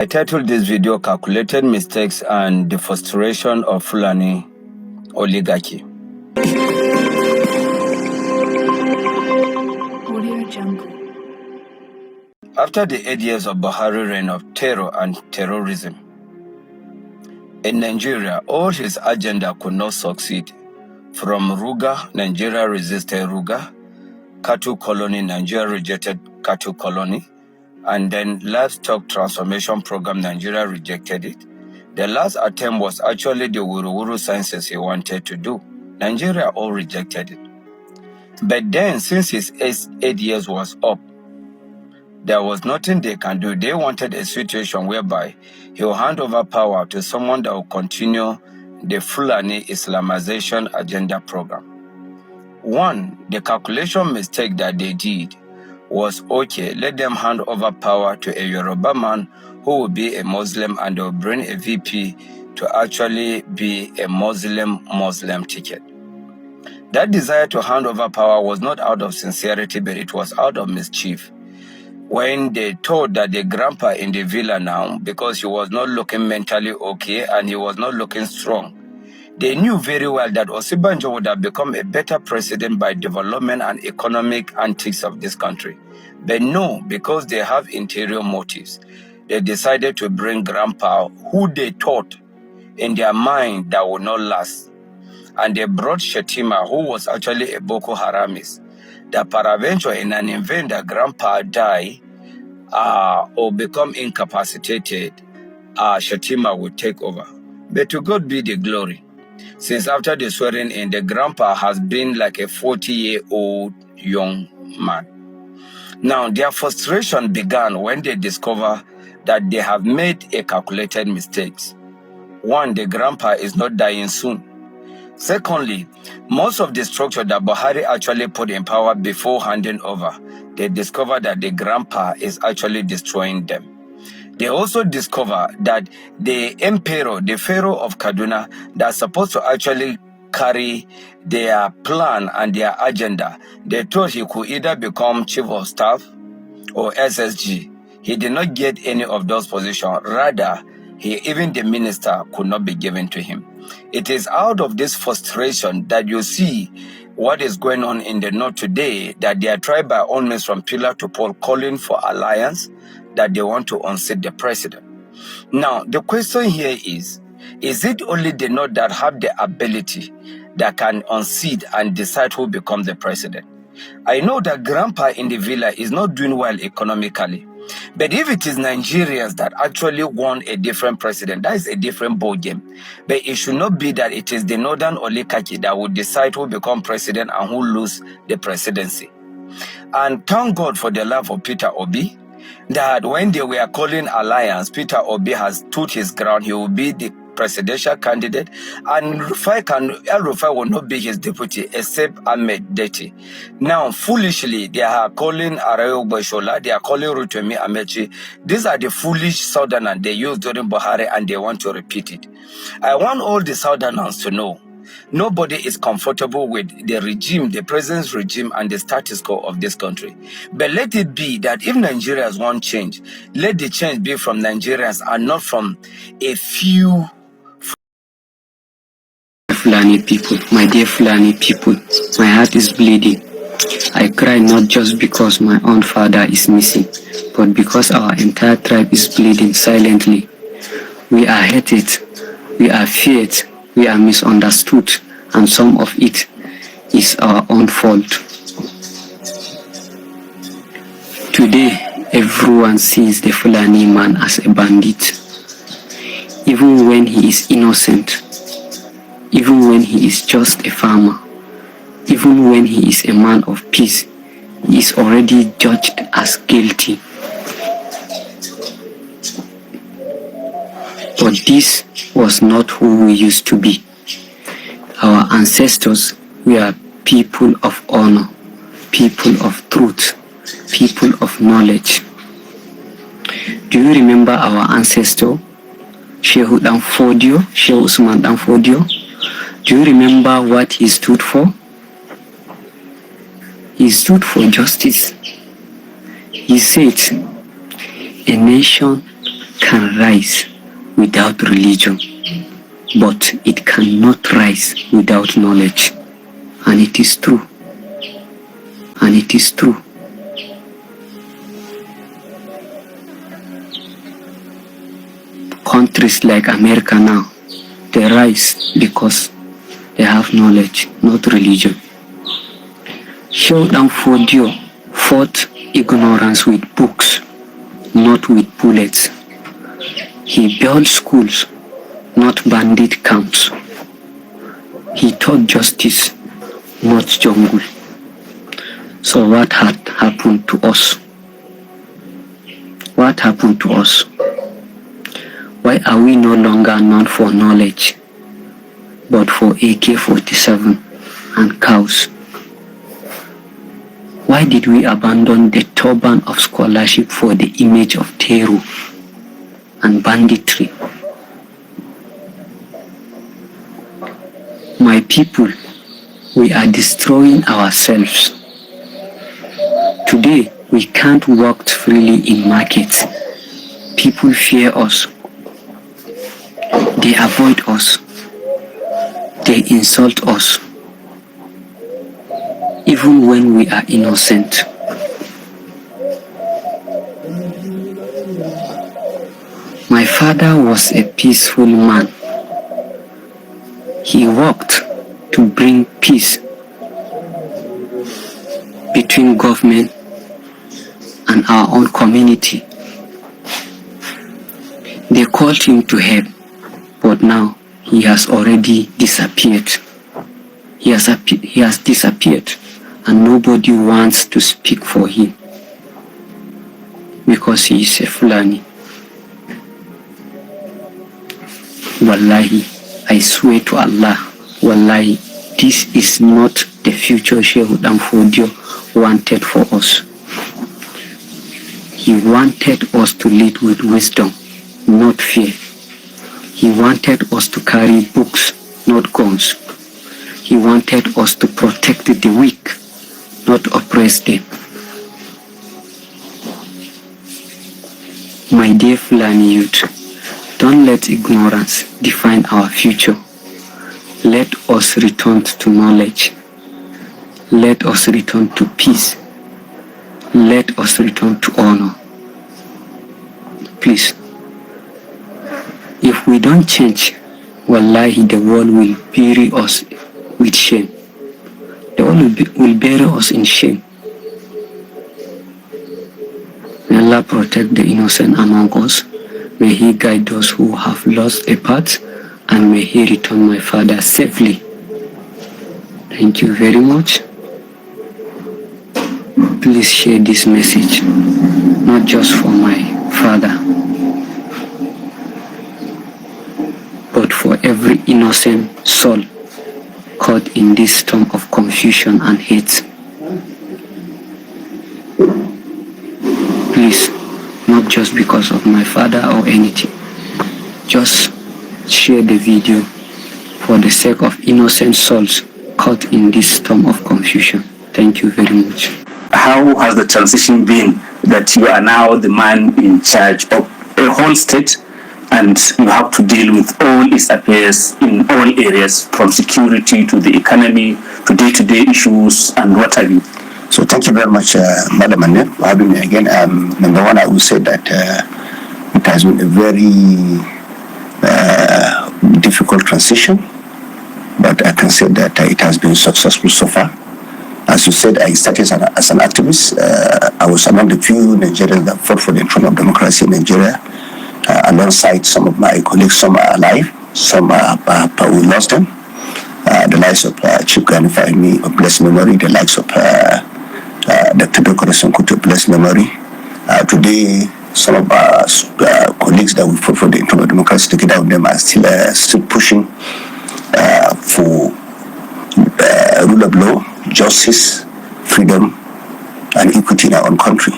I titled this video Calculated Mistakes and the Frustration of Fulani Oligarchy. After the 8 years of Buhari reign of terror and terrorism in Nigeria, all his agenda could not succeed. From Ruga, Nigeria resisted Ruga, cattle colony, Nigeria rejected cattle colony, and then livestock transformation program, Nigeria rejected it. The last attempt was actually the Wuru sciences he wanted to do. Nigeria all rejected it. But then, since his 8 years was up, there was nothing they can do. They wanted a situation whereby he will hand over power to someone that will continue the Fulani Islamization agenda program. One, the calculation mistake that they did was, okay, let them hand over power to a Yoruba man who will be a Muslim, and they will bring a VP to actually be a Muslim ticket. That desire to hand over power was not out of sincerity, but it was out of mischief. When they told that the grandpa in the villa now, because he was not looking mentally okay and he was not looking strong, they knew very well that Osibanjo would have become a better president by development and economic antics of this country. But no, because they have interior motives, they decided to bring Grandpa, who they thought in their mind that would not last. And they brought Shetima, who was actually a Boko Haramist, that peradventure in an event that Grandpa die or become incapacitated, Shetima would take over. But to God be the glory. Since after the swearing in, the grandpa has been like a 40-year-old young man. Now, their frustration began when they discover that they have made a calculated mistake. One, the grandpa is not dying soon. Secondly, most of the structure that Buhari actually put in power before handing over, they discovered that the grandpa is actually destroying them. They also discover that the emperor, the pharaoh of Kaduna, that's supposed to actually carry their plan and their agenda, they thought he could either become chief of staff or SSG. He did not get any of those positions. Rather, even the minister could not be given to him. It is out of this frustration that you see what is going on in the north today, that they are tried by all means from pillar to pole calling for alliance, that they want to unseat the president. Now, the question here is it only the North that have the ability that can unseat and decide who becomes the president? I know that Grandpa in the villa is not doing well economically, but if it is Nigerians that actually want a different president, that is a different ballgame. But it should not be that it is the Northern oligarchy that will decide who become president and who lose the presidency. And thank God for the life of Peter Obi, that when they were calling alliance, Peter Obi has stood his ground. He will be the presidential candidate, and El Rufai will not be his deputy except Ahmed Deti. Now, foolishly, they are calling Arayo Boshola, they are calling Rotimi Amechi. These are the foolish Southerners they used during Buhari, and they want to repeat it. I want all the Southerners to know, nobody is comfortable with the regime, the president's regime, and the status quo of this country. But let it be that if Nigerians want change, let the change be from Nigerians and not from a few Fulani people. My dear Fulani people, my heart is bleeding. I cry not just because my own father is missing, but because our entire tribe is bleeding silently. We are hated, we are feared, we are misunderstood, and some of it is our own fault. Today, everyone sees the Fulani man as a bandit, even when he is innocent, even when he is just a farmer, even when he is a man of peace. He is already judged as guilty. But this was not who we used to be. Our ancestors were people of honor, people of truth, people of knowledge. Do you remember our ancestor, Shehu Danfodio, Shehu Usman Danfodio? Do you remember what he stood for? He stood for justice. He said, a nation can rise without religion, but it cannot rise without knowledge. And it is true. And it is true. Countries like America now, they rise because they have knowledge, not religion. Sheldon Fodio fought ignorance with books, not with bullets. He built schools, not bandit camps. He taught justice, not jungle. So what had happened to us? What happened to us? Why are we no longer known for knowledge, but for AK-47 and cows? Why did we abandon the turban of scholarship for the image of terror and banditry? My people, we are destroying ourselves. Today, we can't walk freely in markets. People fear us. They avoid us. They insult us. Even when we are innocent. My father was a peaceful man. He worked to bring peace between government and our own community. They called him to help, but now he has already disappeared. He has disappeared, and nobody wants to speak for him because he is a Fulani. Wallahi, I swear to Allah, wallahi, this is not the future Sheikh Fodio wanted for us. He wanted us to lead with wisdom, not fear. He wanted us to carry books, not guns. He wanted us to protect the weak, not oppress them. My dear Fulani youth, don't let ignorance define our future. Let us return to knowledge. Let us return to peace. Let us return to honor. Please. If we don't change, wallahi, the world will bury us with shame. The world will bury us in shame. May Allah protect the innocent among us. May He guide those who have lost a path, and may He return my father safely. Thank you very much. Please share this message, not just for my father, but for every innocent soul caught in this storm of confusion and hate. Please, not just because of my father or anything. Just share the video for the sake of innocent souls caught in this storm of confusion. Thank you very much. How has the transition been that you are now the man in charge of a whole state and you have to deal with all its affairs in all areas, from security to the economy to day-to-day issues and what have you? So thank you very much, Madam Anne, for having me again. Number one, I will say that it has been a very difficult transition, but I can say that it has been successful so far. As you said, I started as an activist. I was among the few Nigerians that fought for the throne of democracy in Nigeria, alongside some of my colleagues. Some are alive, some we lost them. The likes of Chief Gani Fahimi of blessed memory, the likes of Dr. Dokoro Sonkoto of blessed memory. Today, some of our colleagues that we fought for the throne of democracy together with them are still pushing for rule of law, justice, freedom, and equity in our own country.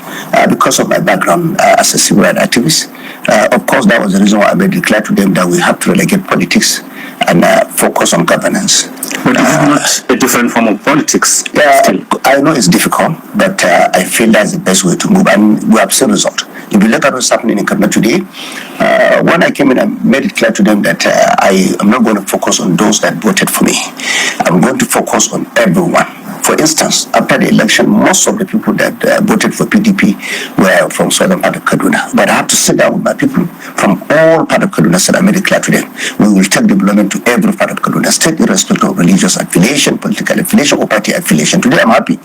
Because of my background as a civil rights activist, of course, that was the reason why I made it clear to them that we have to relegate politics and focus on governance. But is it not a different form of politics? I know it's difficult, but I feel that's the best way to move, and we have seen result. If you look at what's happening in Kaduna today, when I came in, I made it clear to them that I am not going to focus on those that voted for me. I'm going to focus on everyone. For instance, after the election, most of the people that voted for PDP were from southern part of Kaduna. But I have to sit down with my people from all part of Kaduna State. I made it clear to them. We will take development to every part of Kaduna State, irrespective of religious affiliation, political affiliation, or party affiliation. Today, I'm happy.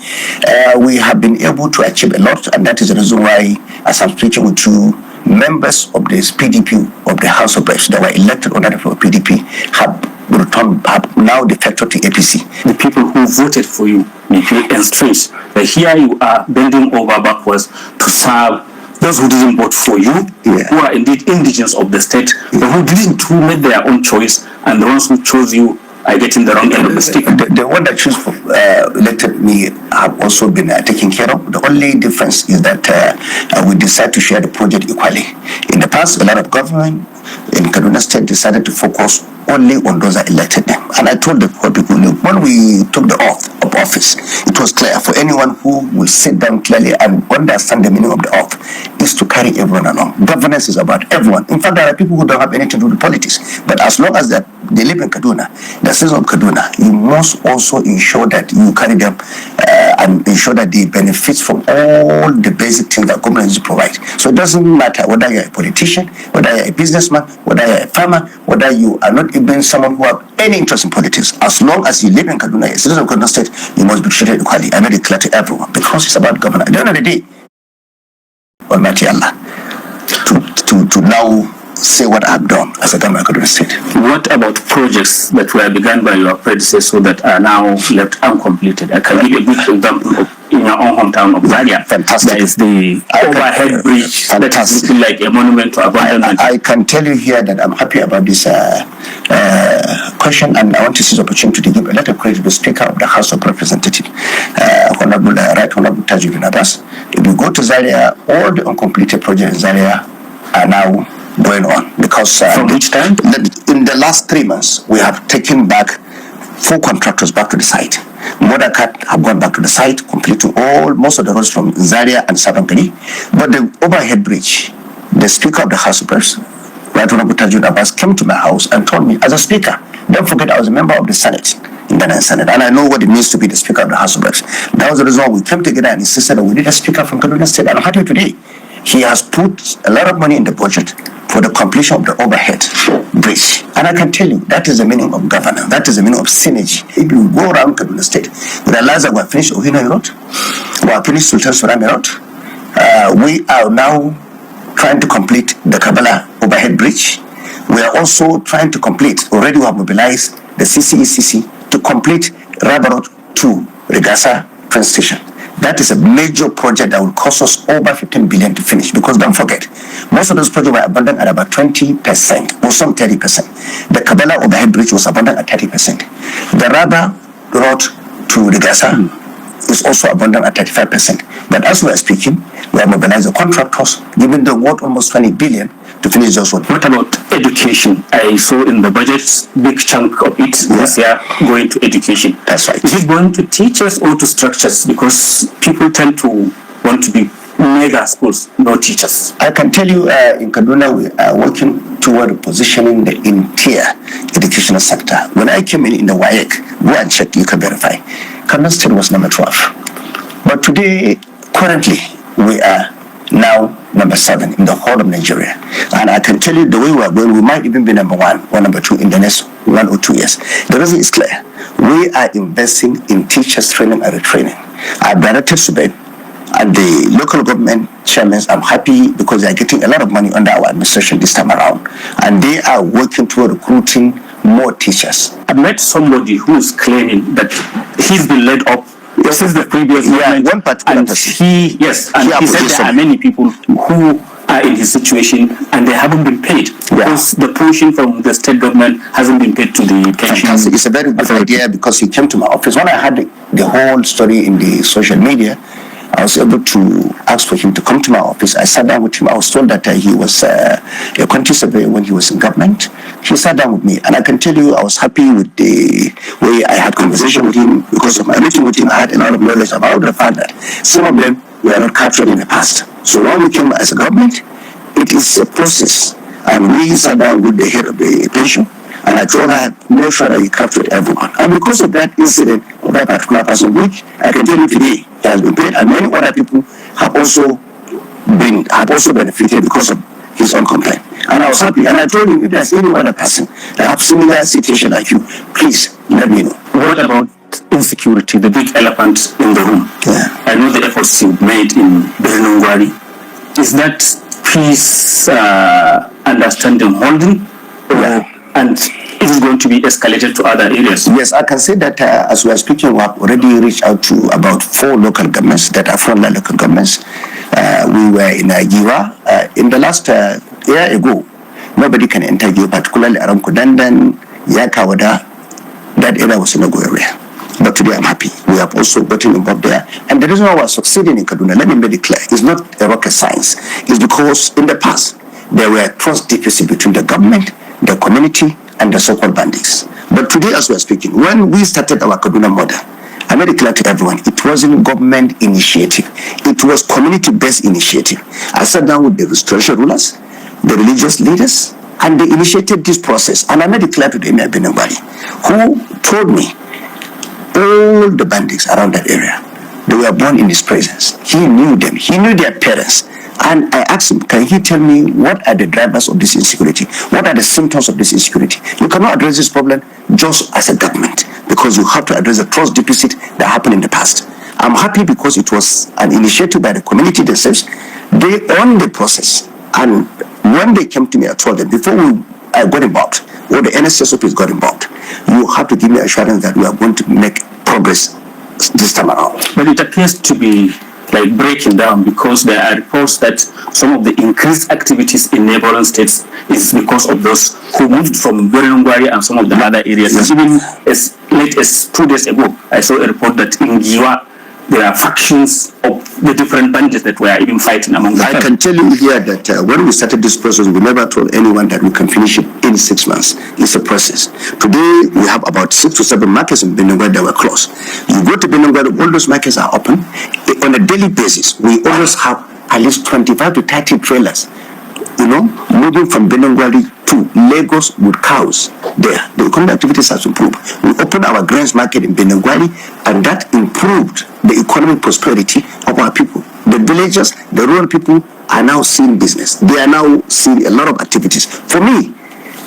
We have been able to achieve a lot, and that is the reason why, as I'm speaking with you, members of this PDP of the House of Reps that were elected under the PDP have now defected to APC. The people who voted for you may feel estranged, but here you are bending over backwards to serve those who didn't vote for you, who are indeed indigenous of the state, but who didn't, who made their own choice, and the ones who chose you are getting the wrong end of the stick. The one that elected me have also been taken care of. The only difference is that we decide to share the project equally. In the past, a lot of government in Kaduna State decided to focus only on those that elected them. And I told the poor people, when we took the oath of office, it was clear for anyone who will sit down clearly and understand the meaning of the oath is to carry everyone along. Governance is about everyone. In fact, there are people who don't have anything to do with politics. But as long as they live in Kaduna, the citizens of Kaduna, you must also ensure that you carry them and ensure that they benefit from all the basic things that government provide. So it doesn't matter whether you're a politician, whether you're a businessman, whether you're a farmer, whether you are not even someone who have any interest in politics. As long as you live in Kaduna, a citizen of Kaduna State, you must be treated equally. I made it clear to everyone because it's about governance. At the end of the day, Almighty Allah, to now say what I've done as a government of Kaduna State. What about projects that were begun by your predecessor that are now left uncompleted? I can give a good example of in your own hometown of Zaria. Fantastic. There is the overhead bridge that is looking like a monument to abandonment. I can tell you here that I'm happy about this question, and I want to seize the opportunity to give a lot of credit to the Speaker of the House of Representatives, Honorable Tajuddin Abbas. If you go to Zaria, all the uncompleted projects in Zaria are now going on because from which time? In the last 3 months, we have taken back 4 contractors back to the site. Modakat have gone back to the site, completing most of the roads from Zaria and Sabangani. But the overhead bridge, the Speaker of the House of Reps, Right Honorable Tajuddin Abbas, came to my house and told me, as a speaker, don't forget I was a member of the Senate, in Ghanaian Senate, and I know what it means to be the Speaker of the House of Reps. That was the reason why we came together and insisted that we need a speaker from Kaduna State. And I'm happy today. He has put a lot of money in the budget for the completion of the overhead bridge. And I can tell you, that is the meaning of governance. That is the meaning of synergy. If you go around Kaduna State, we realize that we have finished Ohino Road, we have finished Sultan Surami Road. We are now trying to complete the Kabbalah overhead bridge. We are also trying to complete, already we have mobilized the CCECC to complete Rubber Road to Regasa train station. That is a major project that will cost us over 15 billion to finish, because don't forget, most of those projects were abandoned at about 20% or some 30%. The Kabbalah overhead bridge was abandoned at 30%. The Rubber Road to Regasa is also abandoned at 35%. But as we are speaking, we have mobilized the contractors, giving them worth almost 20 billion to finish those one. What about education? I saw in the budget, big chunk of it this year going to education. That's right. Is it going to teachers or to structures? Because people tend to want to be mega schools, no teachers. I can tell you in Kaduna, we are working toward positioning the entire educational sector. When I came in the WAEC, go and check, you can verify. Kaduna State was number 12. But today, currently, we are now number 7 in the whole of Nigeria. And I can tell you the way we are going, we might even be number 1 or number 2 in the next 1 or 2 years. The reason is clear. We are investing in teachers training and retraining. Our directed Subed and the local government chairmen, I'm happy because they are getting a lot of money under our administration this time around. And they are working toward recruiting more teachers. I met somebody who is claiming that he's been laid up. This is the previous government. One particular person. He said there are many people who are in his situation and they haven't been paid because the portion from the state government hasn't been paid to the pension. It's a very good idea because he came to my office. When I had the whole story in the social media, I was able to ask for him to come to my office. I sat down with him. I was told that he was a quantity surveyor when he was in government. He sat down with me, and I can tell you I was happy with the way I had conversation with him. Because of my meeting with him, I had a lot of knowledge about the fact that some of them were not captured in the past. So when we came as a government, it is a process. And we sat down with the head of the pension, and I told her, make sure that he captured everyone. And because of that incident of that particular person, which I can tell you today, he has been paid, and many other people have also benefited because of his own complaint. And I was happy, and I told him, if there's any other person that have similar situation like you, please let me know. What about insecurity, the big elephant in the room? Yeah. I know the efforts you've made in Birnungwari. Is that peace understanding holding? And is it going to be escalated to other areas? Yes, I can say that as we are speaking, we have already reached out to about 4 local governments that are frontline local governments. We were in Giwa. In the last year ago, nobody can enter Giwa, particularly around Kudandan, Yakawada. That area was a no-go area. But today I'm happy. We have also gotten involved there. And the reason why we're succeeding in Kaduna, let me make it clear, is not a rocket science. It's because in the past, there were trust deficit between the government, the community, and the so-called bandits. But today, as we're speaking, when we started our Kaduna model, I made it clear to everyone, it wasn't government initiative. It was community-based initiative. I sat down with the restoration rulers, the religious leaders, and they initiated this process. And I made it clear to the Emir Benambari, who told me all the bandits around that area, they were born in his presence. He knew them. He knew their parents. And I asked him, can he tell me what are the drivers of this insecurity? What are the symptoms of this insecurity? You cannot address this problem just as a government, because you have to address the trust deficit that happened in the past. I'm happy because it was an initiative by the community themselves. They own the process. And when they came to me, I told them, before I got involved, or the NSSOPs got involved, you have to give me assurance that we are going to make progress this time around. But it appears to be like breaking down, because there are reports that some of the increased activities in neighboring states is because of those who moved from Birnungwari and some of the other areas. Yes. Even as late as 2 days ago, I saw a report that in Giwa, there are factions of the different bandits that were even fighting among them. I can tell you here that when we started this process, we never told anyone that we can finish it in 6 months. It's a process. Today, we have about 6 to 7 markets in Benungwari that were closed. You go to Benungwari, all those markets are open. On a daily basis, we always have at least 25 to 30 trailers, moving from Benungwari to Lagos with cows there. The economic activities has improved. We opened our grains market in Benungwari, and that improved the economic prosperity of our people. The villagers, the rural people are now seeing business. They are now seeing a lot of activities. For me,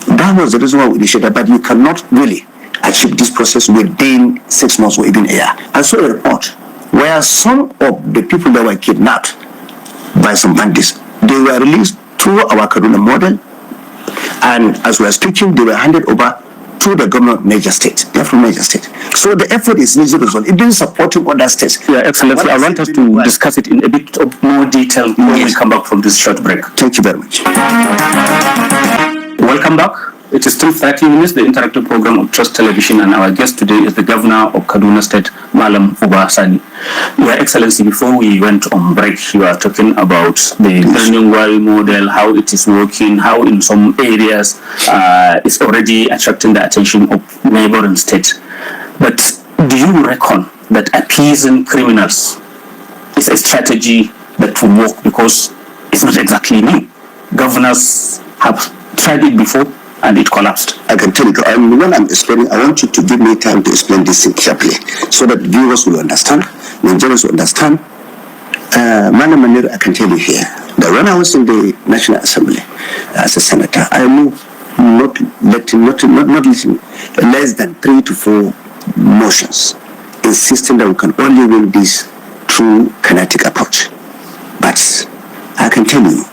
that was the reason why we initiated, but you cannot really achieve this process within 6 months or even a year. I saw a report where some of the people that were kidnapped by some bandits, they were released through our Kaduna model, and as we are speaking, they were handed over to the government of Niger State. They're from Niger State. So the effort is easy result. It didn't support other states. Yeah, Excellency, I want us to discuss it in a bit of more detail when we come back from this short break. Thank you very much. Welcome back. It is still 30 minutes, the interactive program of Trust Television, and our guest today is the Governor of Kaduna State, Malam Uba Sani. Your Excellency, before we went on break, you are talking about the Birnungwari model, how it is working, how in some areas it's already attracting the attention of neighboring states. But do you reckon that appeasing criminals is a strategy that will work? Because it's not exactly new. Governors have tried it before, and it collapsed. I can tell you, when I'm explaining, I want you to give me time to explain this thing carefully, so that viewers will understand, Nigerians will understand. Madam Manir, I can tell you here, that when I was in the National Assembly as a senator, I moved not less than 3 to 4 motions, insisting that we can only win this through kinetic approach. But I can tell you,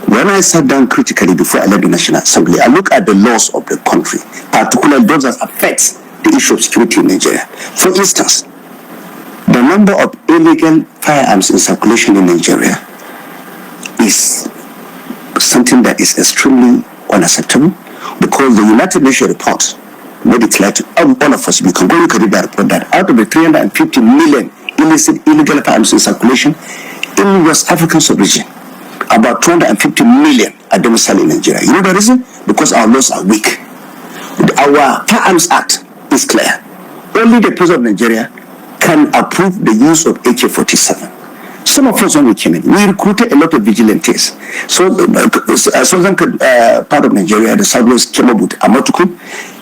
when I sat down critically before I left the National Assembly, I look at the laws of the country, particularly those that affect the issue of security in Nigeria. For instance, the number of illegal firearms in circulation in Nigeria is something that is extremely unacceptable, because the United Nations report made it clear to all of us, we can go look at that report, that out of the 350 million illicit, illegal firearms in circulation in West African sub-region. About 250 million are domiciled in Nigeria. You know the reason? Because our laws are weak. Our Firearms Act is clear. Only the President of Nigeria can approve the use of AK-47. Some of us, when we came in, we recruited a lot of vigilantes. So, southern part of Nigeria, the southwest, Kemobut, Amatuku,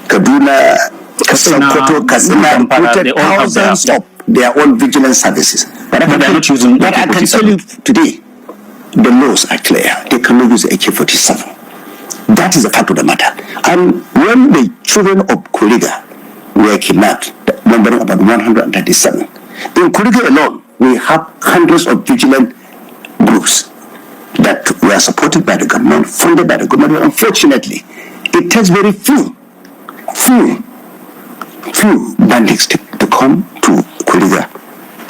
Kaduna, Sokoto, Katsina, recruited thousands of their own vigilance services. But I can tell you today, the laws are clear. They cannot use AK-47. That is the fact of the matter. And when the children of Kuriga were kidnapped, numbering about 137, in Kuriga alone, we have hundreds of vigilant groups that were supported by the government, funded by the government. Unfortunately, it takes very few bandits to come to Kuriga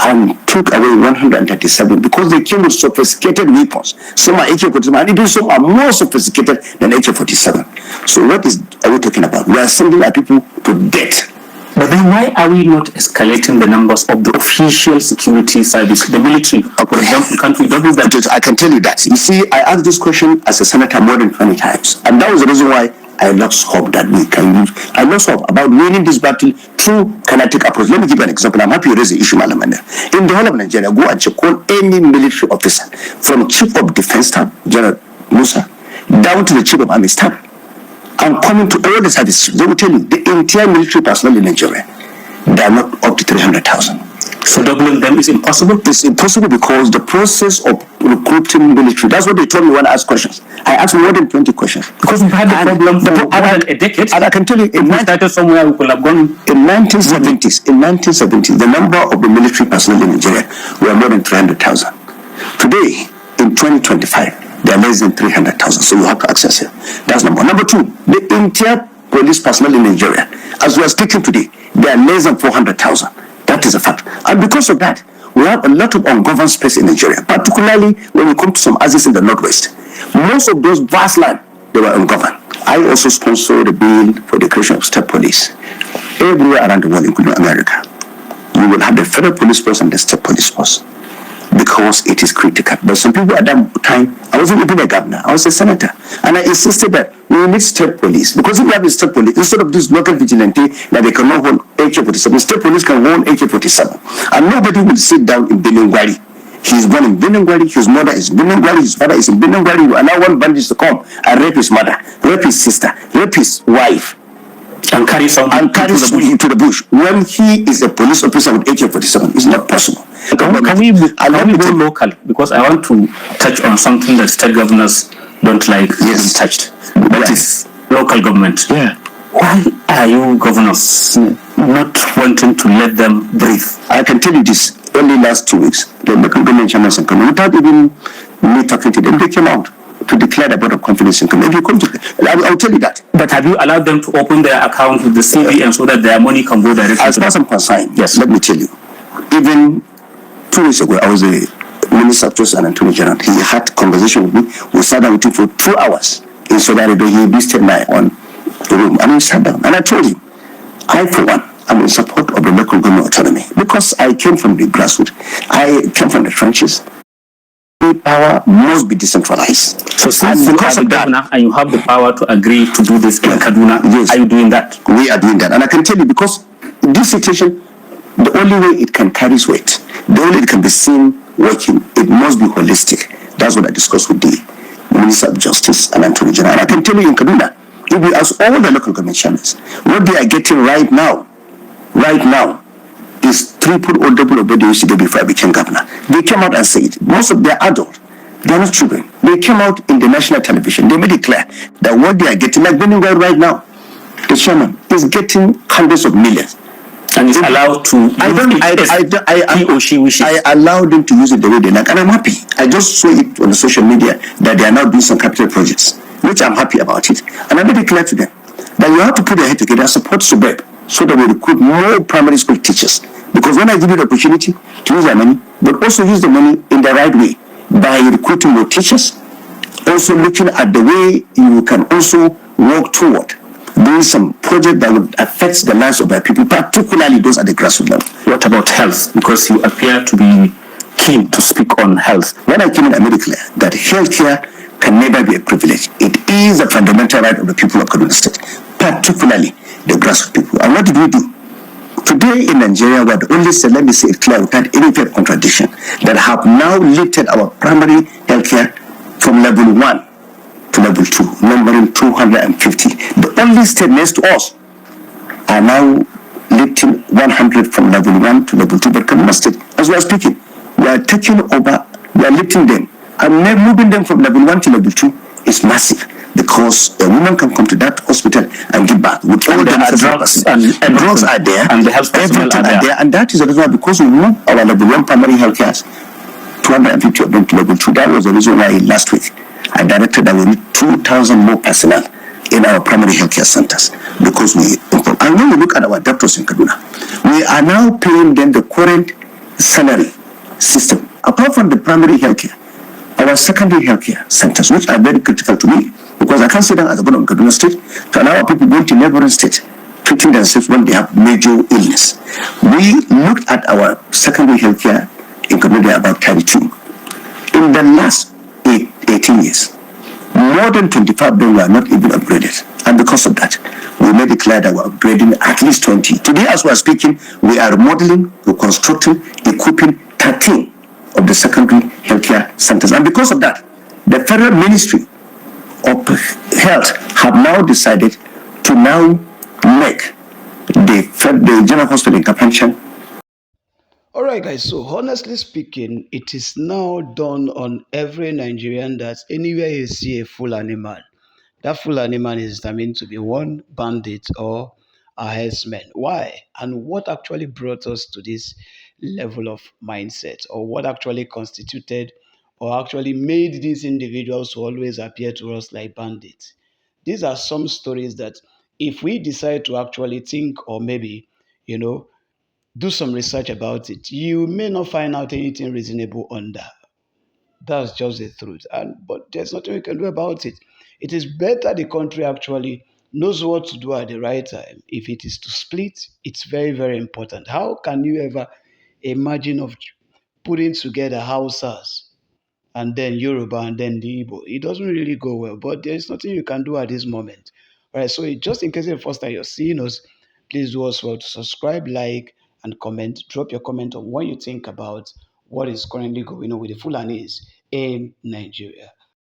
and took away 137 because they came with sophisticated weapons. Some are AK-47 and even some are more sophisticated than AK-47. So what are we talking about? We are sending our people to death. But then why are we not escalating the numbers of the official security service, the military? For example, can't we double that? I can tell you that. You see, I asked this question as a senator more than 20 times. And that was the reason why I lost hope that we can use. I lost hope about winning this battle through kinetic approach. Let me give you an example. I'm happy you raised the issue, Malamanda. In the whole of Nigeria, go and check on any military officer, from Chief of Defense Staff, General Musa, down to the Chief of Army Staff. I'm coming to all the services. They will tell you the entire military personnel in Nigeria, they are not up to 300,000. So doubling them is impossible? It's impossible because the process of recruiting military, that's what they told me when I asked questions. I asked more than 20 questions. Because we've had the problem for more than a decade. And I can tell you, if we started somewhere, we could have gone. In 1970s, the number of the military personnel in Nigeria were more than 300,000. Today, in 2025, they are less than 300,000. So you have to access it. That's number one. Number two, the entire police personnel in Nigeria, as we are speaking today, they are less than 400,000. That is a fact. And because of that, we have a lot of ungoverned space in Nigeria, particularly when we come to some areas in the northwest. Most of those vast land, they were ungoverned. I also sponsored a bill for the creation of state police. Everywhere around the world, including America, you will have the federal police force and the state police force, because it is critical. But some people at that time, I wasn't even a governor, I was a senator. And I insisted that we need state police. Because if we have the state police, instead of this local vigilante that they cannot hold AK-47, state police can hold AK-47. And nobody will sit down in Beningwari. He's born in Beningwari, his mother is in Beningwari, his father is in Beningwari. You allow one bandit to come and rape his mother, rape his sister, rape his wife, and carry someone to the bush when he is a police officer with AK-47. It's not possible. Can we go local? Because I want to touch on something that state governors don't like being touched. That is local government. Yeah. Why are you governors not wanting to let them breathe? I can tell you this. Only last 2 weeks, the local government chairman and committee, without even me talking to them, they came out to declare the vote of confidence in committee. I'll tell you that. But have you allowed them to open their account with the CBN so that their money can go directly? As far as I'm concerned, yes. Let me tell you. Even 2 weeks ago, I was the Minister of Justice and Attorney General. He had a conversation with me. We sat down with him for 2 hours in Saudi Arabia. He visited my own room and we sat down. And I told him, I, for one, I'm in support of the local government autonomy because I came from the grassroots. I came from the trenches. Power must be decentralized. So since you are the governor and you have the power to agree to do this in Kaduna, yes, are you doing that? We are doing that. And I can tell you, because in this situation, the only way it can carry weight, the only way it can be seen working, it must be holistic. That's what I discussed with the Minister of Justice and Attorney General. And I can tell you in Kaduna, if we ask all the local government chairmen, what they are getting right now is triple or double of what they used to get before I became governor. They came out and said, most of them are adults, they are not children. They came out in the national television. They made it clear that what they are getting, like Beningwari right now, the chairman is getting hundreds of millions. And is allowed to he or she wishes. I allow them to use it the way they like, and I'm happy. I just saw it on the social media that they are now doing some capital projects, which I'm happy about it. And I made it clear to them that you have to put your head together and support SUBEB so that we recruit more primary school teachers. Because when I give you the opportunity to use their money, but also use the money in the right way by recruiting more teachers, also looking at the way you can also work toward doing some project that would affect the lives of our people, particularly those at the grassroots level. What about health? Because you appear to be keen to speak on health. When I came in, I made it clear that healthcare can never be a privilege. It is a fundamental right of the people of Kaduna State, particularly the grassroots people. And what did we do? Today in Nigeria, we are the only state, let me say it clear without any fair contradiction, that have now lifted our primary healthcare from level 1 to level 2, numbering 250. The only state next to us are now lifting 100 from level 1 to level 2. But Kaduna State, as we are speaking, we are taking over, we are lifting them, and moving them from level 1 to level 2 is massive, because a woman can come to that hospital and give birth with all the drugs and drugs are there, and the health personnel are there, and that is the reason why, because we moved our level 1 primary health care 250 of them to level 2. That was the reason why last week I directed that we need 2,000 more personnel in our primary healthcare centers, because we improve. And when we look at our doctors in Kaduna, we are now paying them the current salary system. Apart from the primary healthcare, our secondary healthcare centers, which are very critical to me, because I can't sit down as a governor of Kaduna State to allow people going to neighboring states treating themselves when they have major illness. We looked at our secondary healthcare in Kaduna about 32. In the last 18 years, more than 25 of them were not even upgraded. And because of that, we made it clear that we're upgrading at least 20. Today, as we're speaking, we are remodeling, reconstructing, equipping 13 of the secondary healthcare centers. And because of that, the Federal Ministry of Health have now decided to now make the General Hospital in Kapanchan. All right, guys. So, honestly speaking, it is now done on every Nigerian that anywhere you see a Fulani man, that Fulani man is determined to be one bandit or a herdsman. Why? And what actually brought us to this level of mindset, or what actually constituted or actually made these individuals to always appear to us like bandits? These are some stories that, if we decide to actually think, or maybe, you know, do some research about it, you may not find out anything reasonable on that. That's just the truth. And but there's nothing we can do about it. It is better the country actually knows what to do at the right time. If it is to split, it's very, very important. How can you ever imagine of putting together houses and then Yoruba and then the Igbo? It doesn't really go well, but there's nothing you can do at this moment. All right, so just in case it's the first time you're seeing us, please do us well to subscribe, like, and comment. Drop your comment on what you think about what is currently going on with the Fulanis in Nigeria.